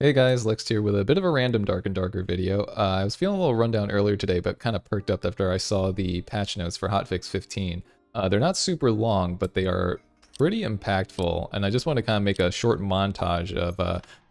Hey guys, Lex here with a bit of a random Dark and Darker video. I was feeling a little rundown earlier today, but kind of perked up after I saw the patch notes for hotfix 15. They're not super long, but they are pretty impactful, and I just want to kind of make a short montage of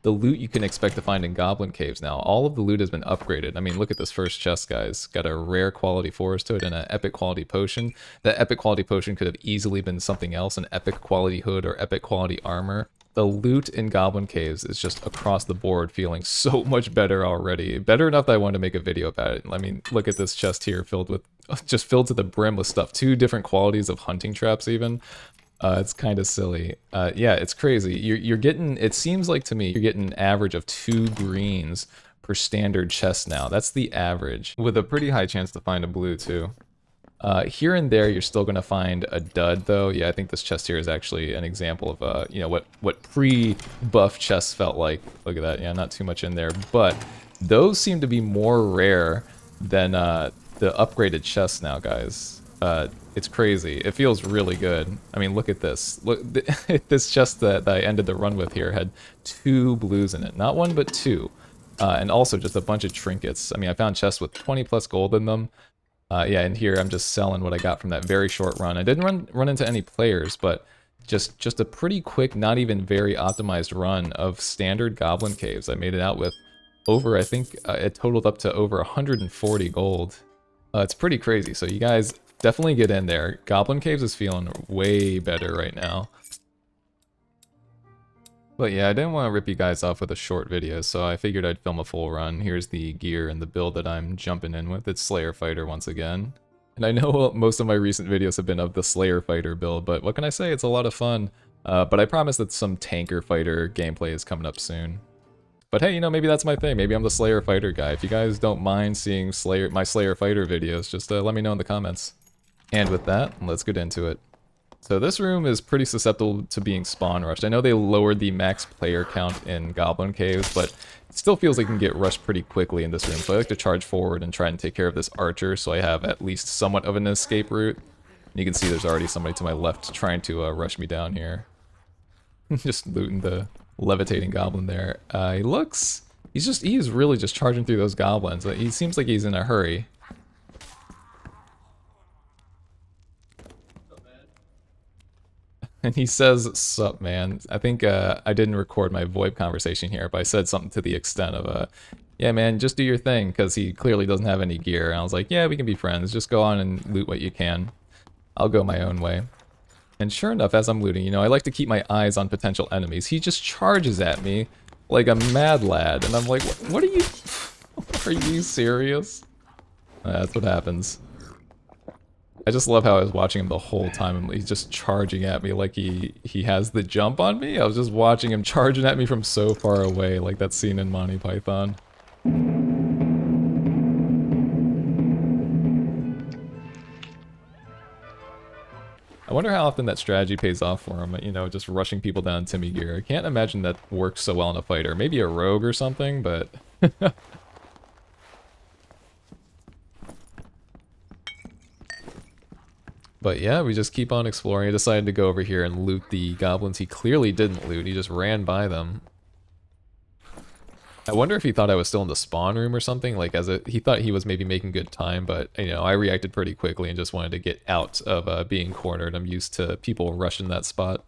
the loot you can expect to find in Goblin Caves now. All of the loot has been upgraded. I mean, look at this first chest, guys. Got a rare quality forest to it and an epic quality potion. That epic quality potion could have easily been something else, an epic quality hood or epic quality armor. The loot in Goblin Caves is just across the board feeling so much better already. Better enough that I wanted to make a video about it. I mean, look at this chest here filled with, just filled to the brim with stuff. 2 different qualities of hunting traps even. It's kind of silly. Yeah, it's crazy. You're getting, it seems like to me, you're getting an average of 2 greens per standard chest now. That's the average. With a pretty high chance to find a blue too. Here and there, you're still going to find a dud, though. Yeah, I think this chest here is actually an example of, you know, what pre-buff chests felt like. Look at that. Yeah, not too much in there. But those seem to be more rare than the upgraded chests now, guys. It's crazy. It feels really good. I mean, look at this. Look, this chest that I ended the run with here had 2 blues in it. Not 1, but 2. And also just a bunch of trinkets. I mean, I found chests with 20 plus gold in them. Yeah, and here I'm just selling what I got from that very short run. I didn't run into any players, but just a pretty quick, not even very optimized run of standard Goblin Caves. I made it out with over, I think it totaled up to over 140 gold. It's pretty crazy, so you guys definitely get in there. Goblin Caves is feeling way better right now. But yeah, I didn't want to rip you guys off with a short video, so I figured I'd film a full run. Here's the gear and the build that I'm jumping in with. It's Slayer Fighter once again. And I know most of my recent videos have been of the Slayer Fighter build, but what can I say? It's a lot of fun. But I promise that some Tanker Fighter gameplay is coming up soon. But hey, you know, maybe that's my thing. Maybe I'm the Slayer Fighter guy. If you guys don't mind seeing my Slayer Fighter videos, just let me know in the comments. And with that, let's get into it. So this room is pretty susceptible to being spawn rushed. I know they lowered the max player count in Goblin Caves, but it still feels like you can get rushed pretty quickly in this room. So I like to charge forward and try and take care of this archer so I have at least somewhat of an escape route. And you can see there's already somebody to my left trying to rush me down here. Just looting the levitating goblin there. He's really just charging through those goblins. He seems like he's in a hurry. And he says, "Sup, man." I think I didn't record my VoIP conversation here, but I said something to the extent of, "Yeah, man, just do your thing," because he clearly doesn't have any gear. And I was like, "Yeah, we can be friends. Just go on and loot what you can. I'll go my own way." And sure enough, as I'm looting, you know, I like to keep my eyes on potential enemies. He just charges at me like a mad lad, and I'm like, "What are you? Are you serious?" That's what happens. I just love how I was watching him the whole time, and he's just charging at me like he has the jump on me. I was just watching him charging at me from so far away, like that scene in Monty Python. I wonder how often that strategy pays off for him, you know, just rushing people down Timmy gear. I can't imagine that works so well in a fighter. Maybe a rogue or something, but... But yeah, we just keep on exploring. I decided to go over here and loot the goblins he clearly didn't loot. He just ran by them. I wonder if he thought I was still in the spawn room or something. Like, he thought he was maybe making good time, but, you know, I reacted pretty quickly and just wanted to get out of being cornered. I'm used to people rushing that spot.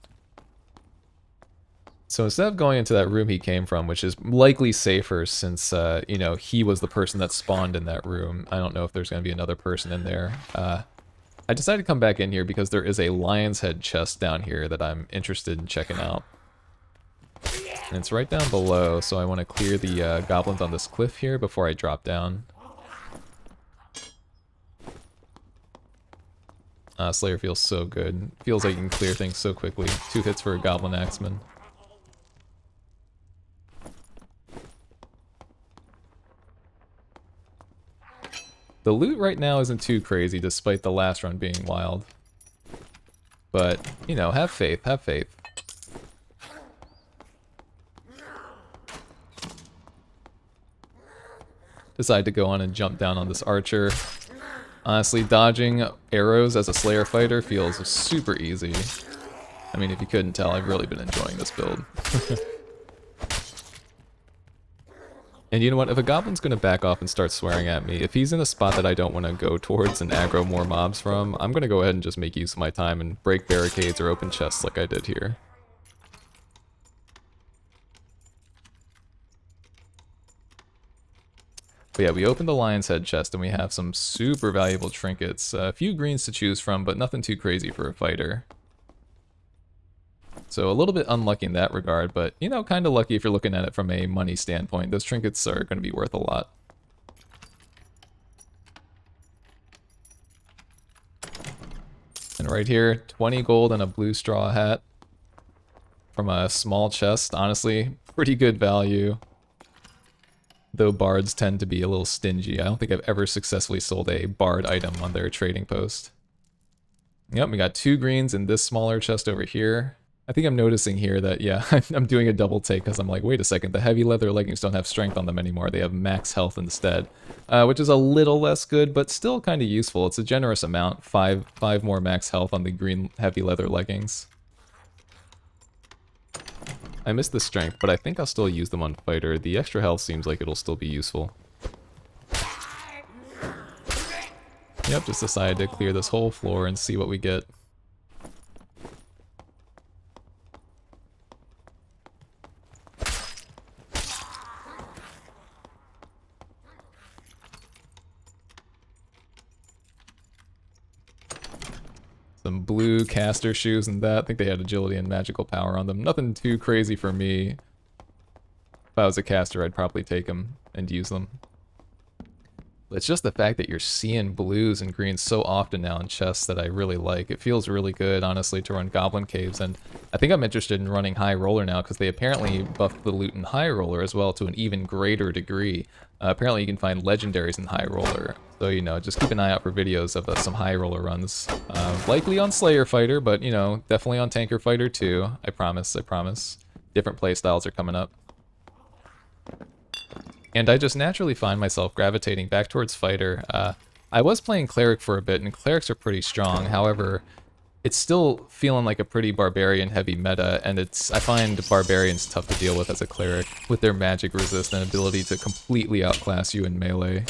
So instead of going into that room he came from, which is likely safer since, you know, he was the person that spawned in that room. I don't know if there's going to be another person in there. I decided to come back in here because there is a lion's head chest down here that I'm interested in checking out. And it's right down below, so I want to clear the goblins on this cliff here before I drop down. Slayer feels so good. Feels like you can clear things so quickly. 2 hits for a goblin axeman. The loot right now isn't too crazy, despite the last run being wild. But, you know, have faith, have faith. Decide to go on and jump down on this archer. Honestly, dodging arrows as a Slayer fighter feels super easy. I mean, if you couldn't tell, I've really been enjoying this build. And you know what, if a goblin's gonna back off and start swearing at me, if he's in a spot that I don't want to go towards and aggro more mobs from, I'm gonna go ahead and just make use of my time and break barricades or open chests like I did here. But yeah, we opened the Lion's Head chest and we have some super valuable trinkets. A few greens to choose from, but nothing too crazy for a fighter. So a little bit unlucky in that regard, but, you know, kind of lucky if you're looking at it from a money standpoint. Those trinkets are going to be worth a lot. And right here, 20 gold and a blue straw hat from a small chest. Honestly, pretty good value. Though bards tend to be a little stingy. I don't think I've ever successfully sold a bard item on their trading post. Yep, we got 2 greens in this smaller chest over here. I think I'm noticing here that, yeah, I'm doing a double take because I'm like, wait a second, the heavy leather leggings don't have strength on them anymore. They have max health instead, which is a little less good, but still kind of useful. It's a generous amount, 5 more max health on the green heavy leather leggings. I missed the strength, but I think I'll still use them on fighter. The extra health seems like it'll still be useful. Yep, just decided to clear this whole floor and see what we get. Some blue caster shoes and that. I think they had agility and magical power on them. Nothing too crazy for me. If I was a caster, I'd probably take them and use them. But it's just the fact that you're seeing blues and greens so often now in chests that I really like. It feels really good, honestly, to run Goblin Caves, and I think I'm interested in running High Roller now because they apparently buffed the loot in High Roller as well to an even greater degree. Apparently you can find legendaries in High Roller, so, you know, just keep an eye out for videos of some High Roller runs. Likely on Slayer Fighter, but, you know, definitely on Tanker Fighter too. I promise, I promise. Different playstyles are coming up. And I just naturally find myself gravitating back towards fighter. I was playing cleric for a bit, and clerics are pretty strong. However, it's still feeling like a pretty barbarian heavy meta, and I find barbarians tough to deal with as a cleric, with their magic resist and ability to completely outclass you in melee.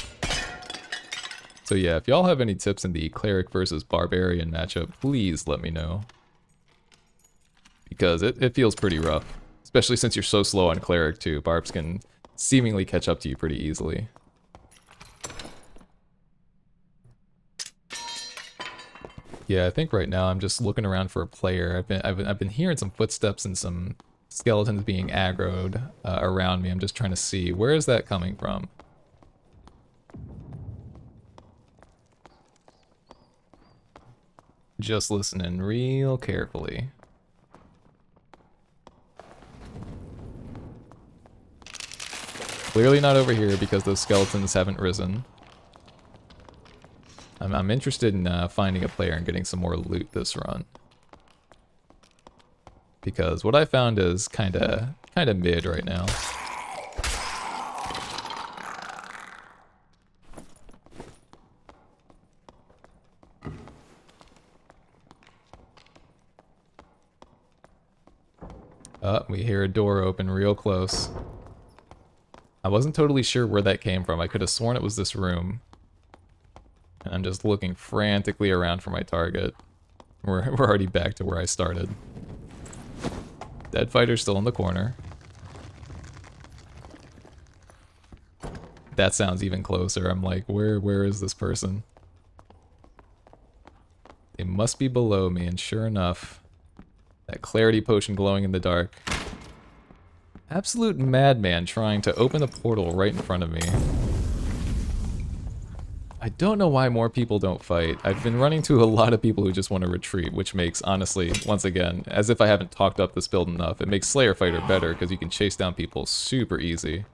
So yeah, if y'all have any tips in the cleric versus barbarian matchup, please let me know. Because it feels pretty rough. Especially since you're so slow on cleric too. Barbs can seemingly catch up to you pretty easily. Yeah, I think right now I'm just looking around for a player. I've been hearing some footsteps and some skeletons being aggroed around me. I'm just trying to see, where is that coming from? Just listening real carefully. Clearly not over here because those skeletons haven't risen. I'm interested in finding a player and getting some more loot this run. Because what I found is kinda mid right now. We hear a door open real close. I wasn't totally sure where that came from. I could have sworn it was this room. And I'm just looking frantically around for my target. We're already back to where I started. Dead fighter's still in the corner. That sounds even closer. I'm like, where is this person? They must be below me, and sure enough, that clarity potion glowing in the dark. Absolute madman trying to open a portal right in front of me. I don't know why more people don't fight. I've been running to a lot of people who just want to retreat, which makes, honestly, once again, as if I haven't talked up this build enough, it makes Slayer Fighter better because you can chase down people super easy.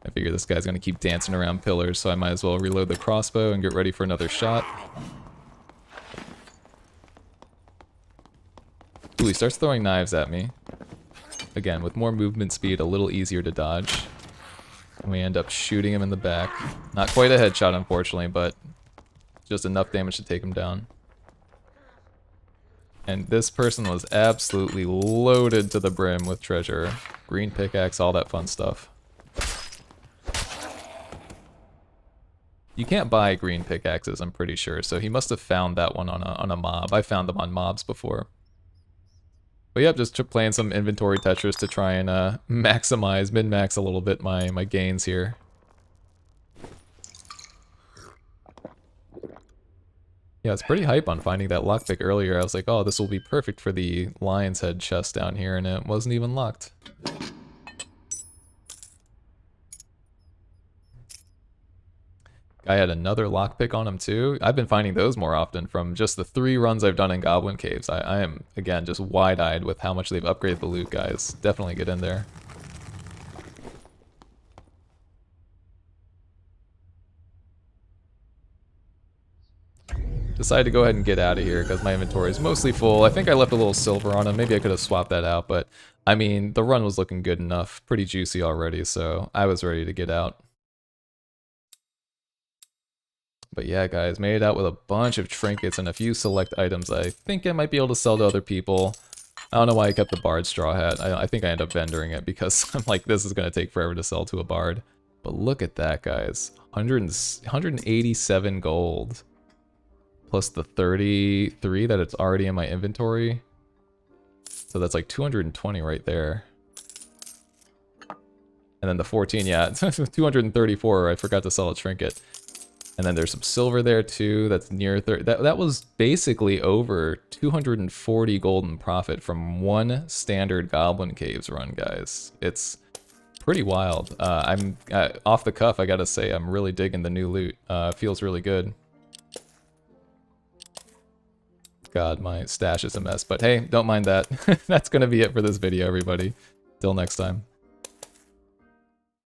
I figure this guy's going to keep dancing around pillars, so I might as well reload the crossbow and get ready for another shot. Ooh, he starts throwing knives at me. Again, with more movement speed, a little easier to dodge. And we end up shooting him in the back. Not quite a headshot, unfortunately, but just enough damage to take him down. And this person was absolutely loaded to the brim with treasure. Green pickaxe, all that fun stuff. You can't buy green pickaxes, I'm pretty sure, so he must have found that one on a mob. I found them on mobs before. But yeah, just playing some inventory Tetris to try and maximize, min-max a little bit my gains here. Yeah, it's pretty hype on finding that lockpick earlier. I was like, oh, this will be perfect for the lion's head chest down here, and it wasn't even locked. Guy had another lockpick on him too. I've been finding those more often from just the 3 runs I've done in Goblin Caves. I am, again, just wide-eyed with how much they've upgraded the loot, guys. Definitely get in there. Decided to go ahead and get out of here because my inventory is mostly full. I think I left a little silver on him. Maybe I could have swapped that out, but I mean, the run was looking good enough. Pretty juicy already, so I was ready to get out. But yeah, guys, made it out with a bunch of trinkets and a few select items I think I might be able to sell to other people. I don't know why I kept the bard straw hat. I think I ended up vendoring it because I'm like, this is going to take forever to sell to a bard. But look at that, guys. 187 gold. Plus the 33 that it's already in my inventory. So that's like 220 right there. And then the 14, yeah, 234. I forgot to sell a trinket. And then there's some silver there too. That's near 30. That was basically over 240 golden profit from one standard Goblin Caves run, guys. It's pretty wild. I'm off the cuff. I gotta say, I'm really digging the new loot. Feels really good. God, my stash is a mess, but hey, don't mind that. That's gonna be it for this video, everybody. Till next time.